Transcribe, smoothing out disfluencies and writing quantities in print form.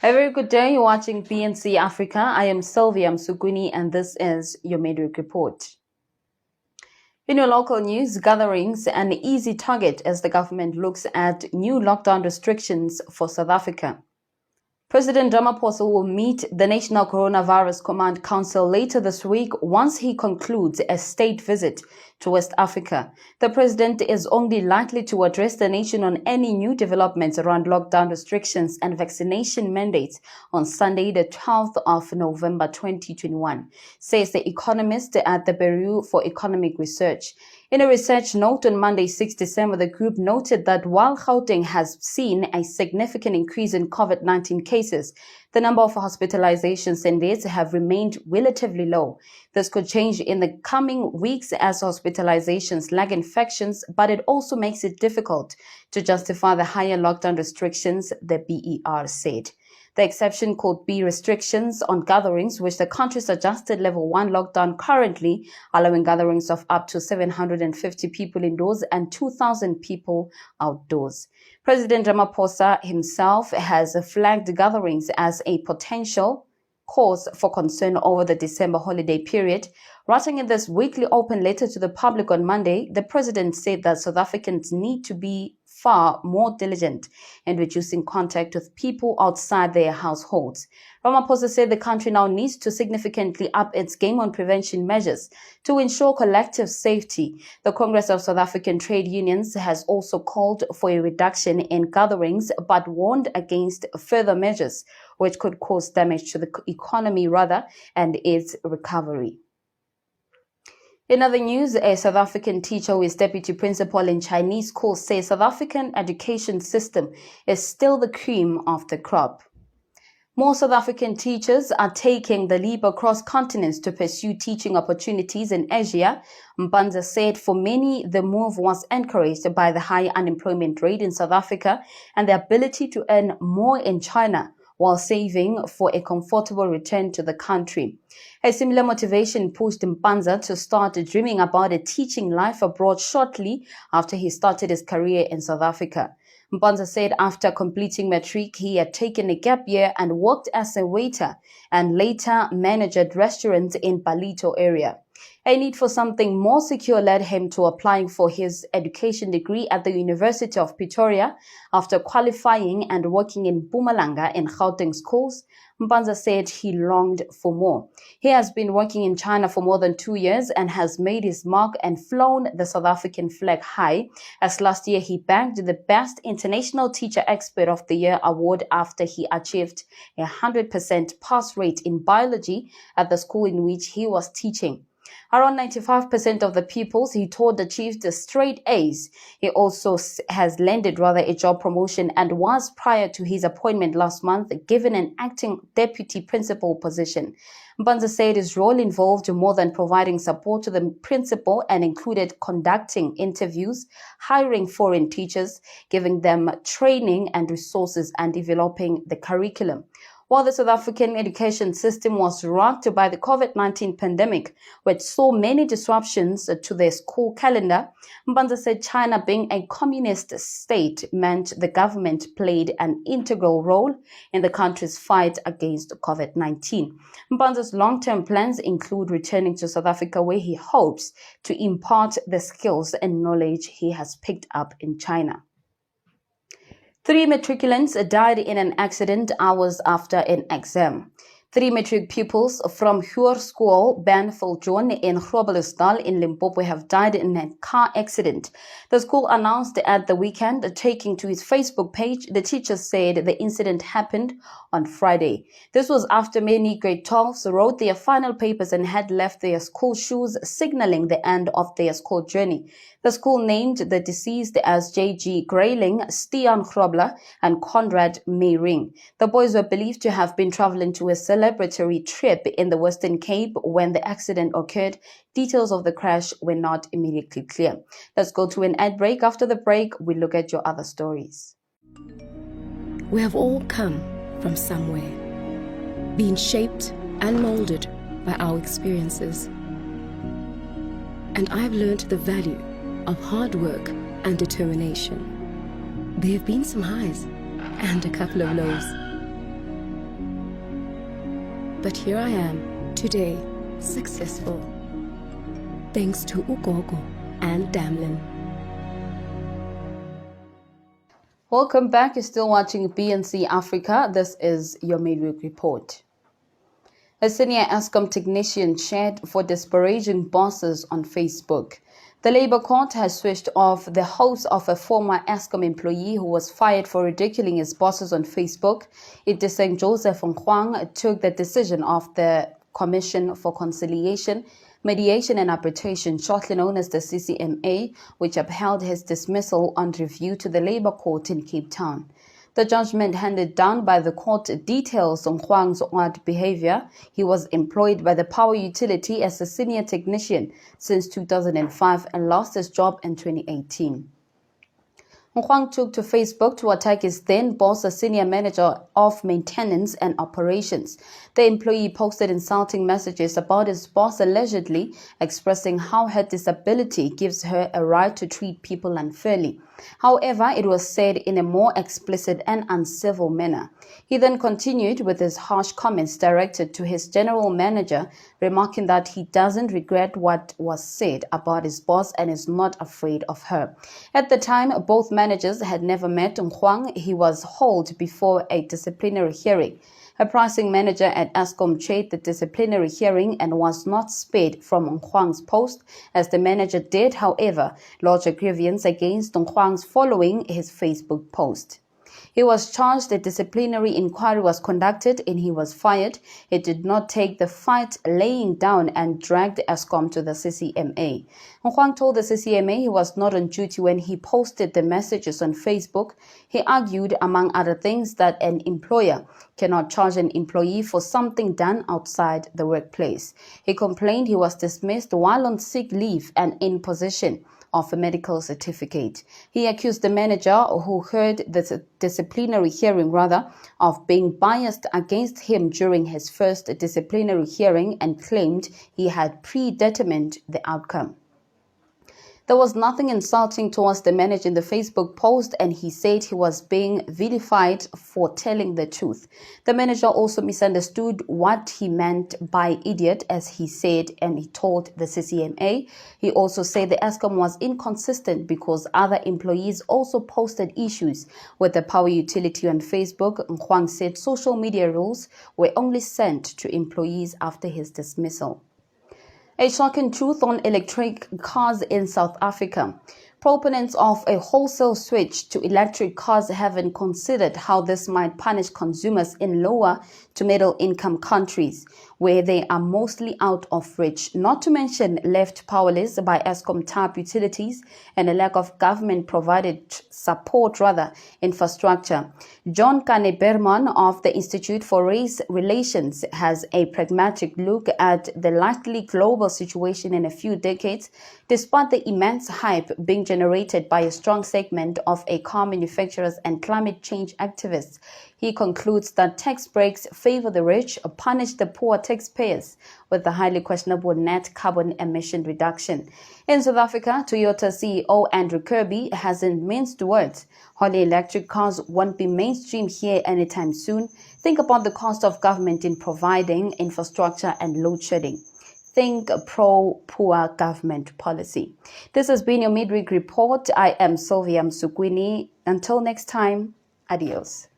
A very good day. You're watching PNC Africa. I am Sylvia Msukwini, and this is your Midweek Report. In your local news, gatherings an easy target as the government looks at new lockdown restrictions for South Africa. President Ramaphosa will meet the National Coronavirus Command Council later this week once he concludes a state visit to West Africa. The president is only likely to address the nation on any new developments around lockdown restrictions and vaccination mandates on Sunday, the 12th of November 2021, says the economist at the Bureau for Economic Research. In a research note on Monday, 6 December, the group noted that while Gauteng has seen a significant increase in COVID-19 cases, the number of hospitalizations and deaths have remained relatively low. This could change in the coming weeks as hospitalizations lag infections, but it also makes it difficult to justify the higher lockdown restrictions, the BER said. The exception could be restrictions on gatherings, which the country's adjusted level 1 lockdown currently allowing gatherings of up to 750 people indoors and 2,000 people outdoors. President Ramaphosa himself has flagged gatherings as a potential cause for concern over the December holiday period. Writing in this weekly open letter to the public on Monday, the president said that South Africans need to be far more diligent in reducing contact with people outside their households. Ramaphosa said the country now needs to significantly up its game on prevention measures to ensure collective safety. The Congress of South African Trade Unions has also called for a reduction in gatherings but warned against further measures which could cause damage to the economy and its recovery. In other news, a South African teacher who is deputy principal in Chinese schools says South African education system is still the cream of the crop. More South African teachers are taking the leap across continents to pursue teaching opportunities in Asia. Mpanza said for many, the move was encouraged by the high unemployment rate in South Africa and the ability to earn more in China, while saving for a comfortable return to the country. A similar motivation pushed Mpanza to start dreaming about a teaching life abroad shortly after he started his career in South Africa. Mpanza said after completing matric, he had taken a gap year and worked as a waiter and later managed restaurants in Palito area. A need for something more secure led him to applying for his education degree at the University of Pretoria. After qualifying and working in Mpumalanga in Gauteng schools, Mpanza said he longed for more. He has been working in China for more than 2 years and has made his mark and flown the South African flag high, as last year he bagged the Best International Teacher Expert of the Year award after he achieved a 100% pass rate in biology at the school in which he was teaching. Around 95% of the pupils he taught achieved straight A's. He also has landed a job promotion and was, prior to his appointment last month, given an acting deputy principal position. Mpanza said his role involved more than providing support to the principal and included conducting interviews, hiring foreign teachers, giving them training and resources, and developing the curriculum. While the South African education system was rocked by the COVID-19 pandemic, which saw many disruptions to their school calendar, Mpanza said China, being a communist state, meant the government played an integral role in the country's fight against COVID-19. Mpanza's long-term plans include returning to South Africa, where he hopes to impart the skills and knowledge he has picked up in China. 3 matriculants died in an accident hours after an exam. 3 matric pupils from Huur School, Benviljoen in Groblersdal in Limpopo have died in a car accident. The school announced at the weekend, taking to its Facebook page. The teacher said the incident happened on Friday. This was after many grade 12s wrote their final papers and had left their school shoes, signaling the end of their school journey. The school named the deceased as J.G. Grayling, Stian Grobler, and Conrad Meyring. The boys were believed to have been traveling to a celebratory trip in the Western Cape when the accident occurred. Details of the crash were not immediately clear. Let's go to an ad break. After the break, we look at your other stories. We have all come from somewhere, being shaped and molded by our experiences. And I've learned the value of hard work and determination. There have been some highs and a couple of lows, But here I am, today, successful. Thanks to Ugogo and Damlin. Welcome back. You're still watching BNC Africa. This is your midweek report. A senior Eskom technician shared for desperation bosses on Facebook. The Labour Court has switched off the host of a former Eskom employee who was fired for ridiculing his bosses on Facebook. It is St. Joseph Nkwang took the decision of the Commission for Conciliation, Mediation and Arbitration, shortly known as the CCMA, which upheld his dismissal on review to the Labour Court in Cape Town. The judgment handed down by the court details on Nkwang's odd behavior. He was employed by the power utility as a senior technician since 2005 and lost his job in 2018. Nkwang took to Facebook to attack his then boss, a senior manager of maintenance and operations. The employee posted insulting messages about his boss, allegedly expressing how her disability gives her a right to treat people unfairly. However, it was said in a more explicit and uncivil manner. He then continued with his harsh comments directed to his general manager, remarking that he doesn't regret what was said about his boss and is not afraid of her. At the time, both managers had never met Nkwang. He was hauled before a disciplinary hearing. A pricing manager at Eskom chaired the disciplinary hearing and was not spared from Nkwang's post, as the manager did, however, lodge a grievance against Nkwang's following his Facebook post. He was charged, a disciplinary inquiry was conducted, and he was fired. He did not take the fight laying down and dragged Eskom to the CCMA. Nkwang told the CCMA he was not on duty when he posted the messages on Facebook. He argued, among other things, that an employer cannot charge an employee for something done outside the workplace. He complained he was dismissed while on sick leave and in possession of a medical certificate. He accused the manager who heard the disciplinary hearing of being biased against him during his first disciplinary hearing and claimed he had predetermined the outcome. There was nothing insulting towards the manager in the Facebook post, and he said he was being vilified for telling the truth. The manager also misunderstood what he meant by idiot, as he said, and he told the CCMA. He also said the Eskom was inconsistent because other employees also posted issues with the power utility on Facebook. Nkwang said social media rules were only sent to employees after his dismissal. A shocking truth on electric cars in South Africa. Proponents of a wholesale switch to electric cars haven't considered how this might punish consumers in lower to middle income countries, where they are mostly out of reach, not to mention left powerless by Eskom TAP utilities and a lack of government-provided infrastructure. John Kane Berman of the Institute for Race Relations has a pragmatic look at the likely global situation in a few decades, despite the immense hype being generated by a strong segment of car manufacturers and climate change activists. He concludes that tax breaks favor the rich, punish the poor taxpayers with the highly questionable net carbon emission reduction. In South Africa, Toyota CEO Andrew Kirby hasn't minced words. Wholly electric cars won't be mainstream here anytime soon. Think about the cost of government in providing infrastructure and load shedding. Think pro-poor government policy. This has been your midweek report. I am Sylvia Msukwini. Until next time, adios.